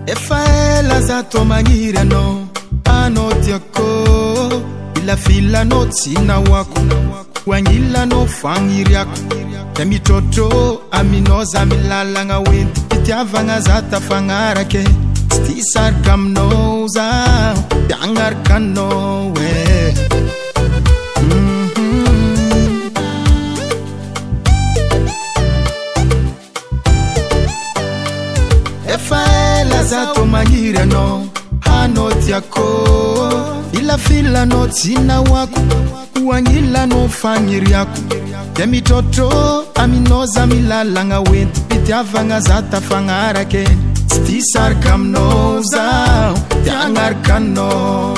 Efaela za tua magniry anao tiako ila filanao tsina wako wagnilanao fagniryako da mitrotro aminao za milalagna hoenty fitiavagna za tafagnarake tsy ty sarika aminao za tiagnaraka anao Efaela za tua magniry anao tiako ila filanao tsina wako wagnilanao fagniryako da mitrotro aminao za milalagna hoenty fitiavagna za tafagnarake tsy ty sarika aminao za tiagnaraka anao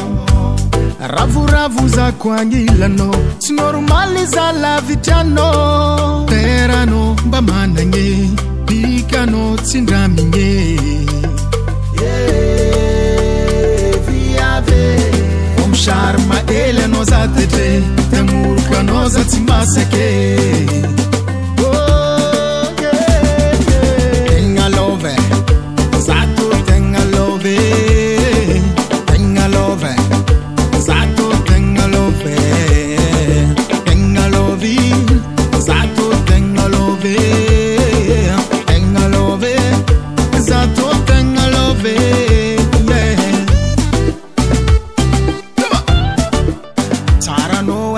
ravoravo zako agnilanao tsy normaly za lavitrianao teranao mba managny pikanao tsindramigny viave omsharma ele anao za tetre tamoroka anao za tsy masake tegna love zato tegna love tegna love zato tegna love tegna love zato tegna love tegna love zato tegna love Tarano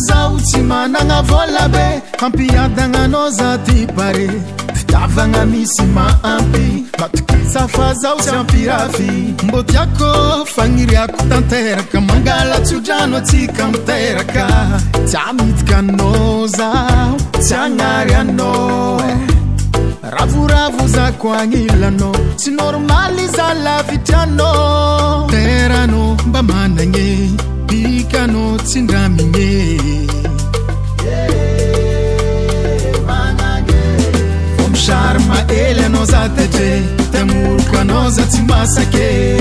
Zauti manana vola be ampiadagna anao za ty pare fitavagna misy mahampy matukisa fa zao tsy ampirafy mbo tiako fagniryako tanteraka mangala tsodrano atsika miteraka tsy amitika anao zao tsy agnary anao ravoravo zako agnilanao tsy normaly za lavitrianao teranao mba managny pikanao tsindramigny omsharma ele anao za tetre tamoroka anao za tsy masake